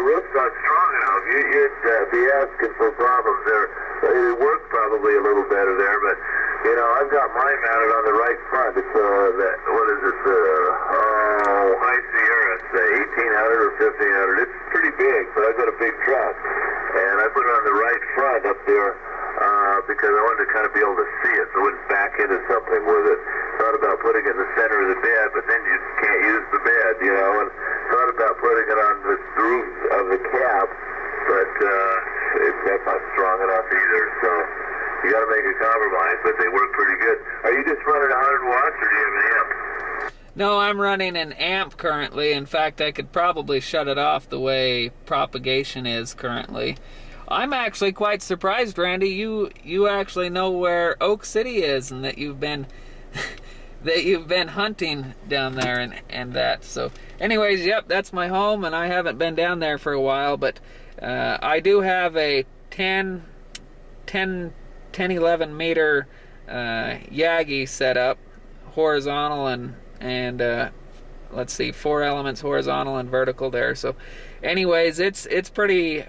roof's not strong enough. You'd be asking for problems there. It works probably a little better there, but, you know, I've got mine mounted on the right front. It's, what is it, High Sierra, it's 1800 or 1500. It's pretty big, but I've got a big truck. And I put it on the right front up there because I wanted to kind of be able to see it so I wouldn't back into something with it. Thought about putting it in the center of the bed, but then you can't use the bed, you know, and thought about putting it on the roof of the cab, but that's not strong enough either, so you got to make a compromise, but they work pretty good. Are you just running 100 watts, or do you have an amp? No, I'm running an amp currently. In fact, I could probably shut it off the way propagation is currently. I'm actually quite surprised, Randy. You actually know where Oak City is, and that you've been that you've been hunting down there and that. So, anyways, yep, that's my home, and I haven't been down there for a while. But I do have a 11 meter Yagi set up, horizontal and let's see, 4 elements horizontal and vertical there. So, anyways, it's pretty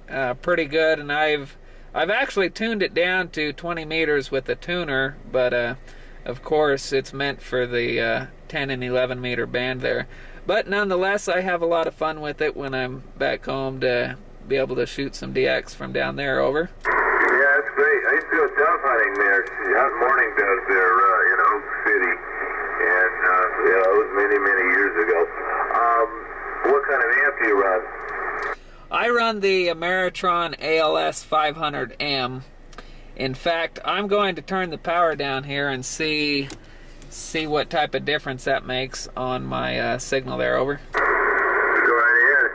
good, and I've actually tuned it down to 20 meters with the tuner, but of course it's meant for the 10 and 11 meter band there. But nonetheless, I have a lot of fun with it when I'm back home to be able to shoot some DX from down there. Over. Yeah, that's great. I used to go dove hunting there, hunt morning doves there in Oak City, and it was many years ago. What kind of amp do you run? I run the Ameritron ALS 500M. In fact, I'm going to turn the power down here and see what type of difference that makes on my signal there. Over. Go right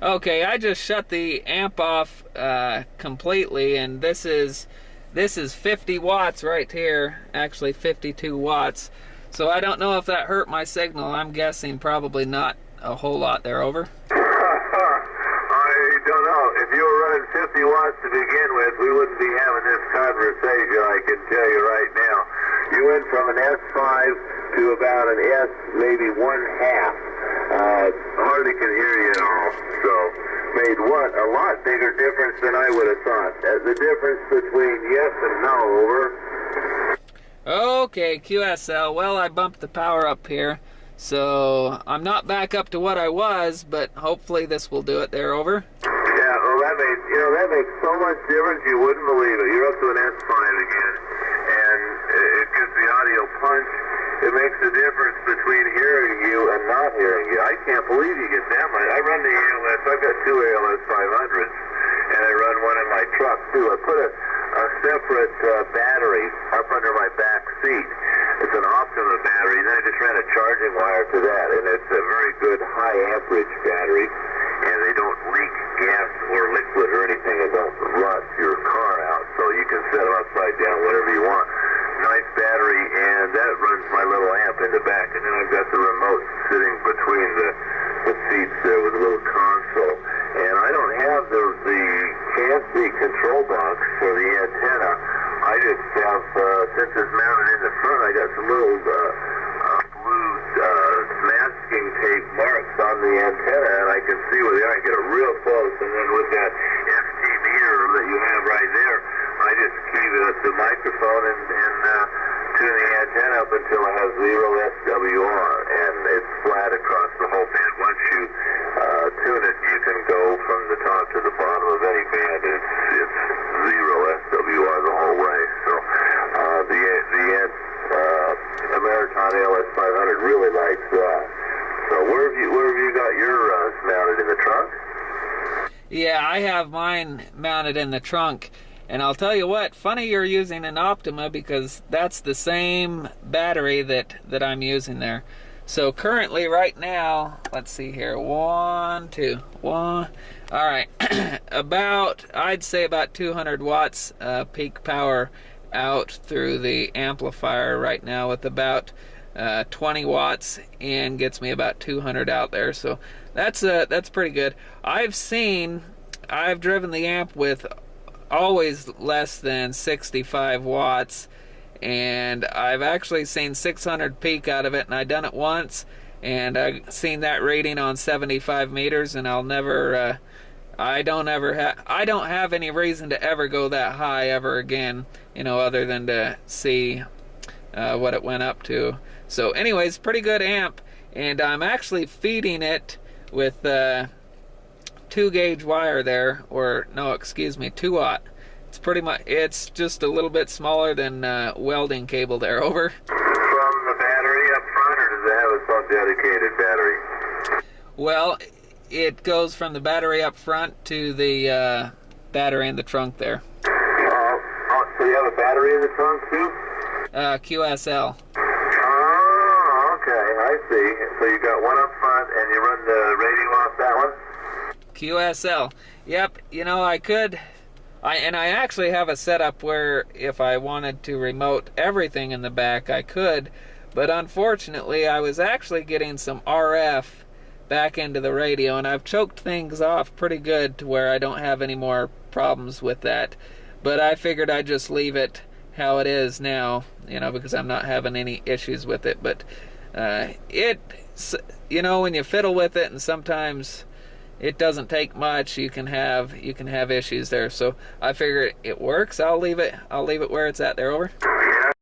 ahead. Okay, I just shut the amp off completely, and this is 50 watts right here. Actually, 52 watts. So I don't know if that hurt my signal. I'm guessing probably not a whole lot there. Over. I don't know. If you were running 50 watts to begin with, we wouldn't be having this conversation, I can tell you right now. You went from an S5 to about an S, maybe 1/2. Hardly can hear you at all. So, made what? A lot bigger difference than I would have thought. The difference between yes and no. Over. Okay, QSL. Well, I bumped the power up here, so I'm not back up to what I was, but hopefully this will do it there. Over. Yeah, well, that makes so much difference you wouldn't believe it. You're up to an S5 again, and it gives the audio punch. It makes a difference between hearing you and not hearing you. I can't believe you get that much. I run the ALS. I've got 2 ALS 500s, and I run one in my truck too. I put a separate battery up under my back seat. It's an Optima battery, and then I just ran a charging wire to that, and it's a very good high amperage battery, and they don't leak gas or liquid or anything. It don't rust your car out, so you can set them upside down, whatever you want. Nice battery, and that runs my little amp in the back, and then I've got the remote sitting between the seats there with a little console. And I don't have the fancy control box for the antenna. I just have, since it's mounted in the front, I got some little blue masking tape marks on the antenna, and I can see where they are. I get it real close, and then with that FT meter that you have right there, I just key the microphone and tune the antenna up until it has 0 SWR, and it's flat across the whole band. Once you tune it, you can go from the top to the bottom of any band. It's 0 SWR the whole way. So the Ameritron ALS 500 really likes that. So where have you got yours mounted, in the trunk? Yeah, I have mine mounted in the trunk. And I'll tell you what, funny you're using an Optima, because that's the same battery that I'm using there. So currently, right now, let's see here, 1, 2, 1. All right, I'd say about 200 watts peak power out through the amplifier right now, with about 20 watts in, gets me about 200 out there. So that's pretty good. I've driven the amp with always less than 65 watts, and I've actually seen 600 peak out of it, and I done it once, and I seen that rating on 75 meters, and I'll never I don't have any reason to ever go that high ever again, you know, other than to see what it went up to. So anyways, pretty good amp, and I'm actually feeding it with 2-gauge wire there, or no, excuse me, 2-aught. It's pretty much, it's just a little bit smaller than welding cable there. Over. From the battery up front, or does it have a self-dedicated battery? Well, it goes from the battery up front to the battery in the trunk there. So you have a battery in the trunk too? QSL. Oh, okay, I see. So you got one up front, and you run the radio off that one? QSL. Yep, you know, I actually have a setup where if I wanted to remote everything in the back, I could, but unfortunately I was actually getting some RF back into the radio, and I've choked things off pretty good to where I don't have any more problems with that. But I figured I'd just leave it how it is now, you know, because I'm not having any issues with it. But you know, when you fiddle with it, and sometimes it doesn't take much, you can have issues there. So I figure it works. I'll leave it where it's at there. Over.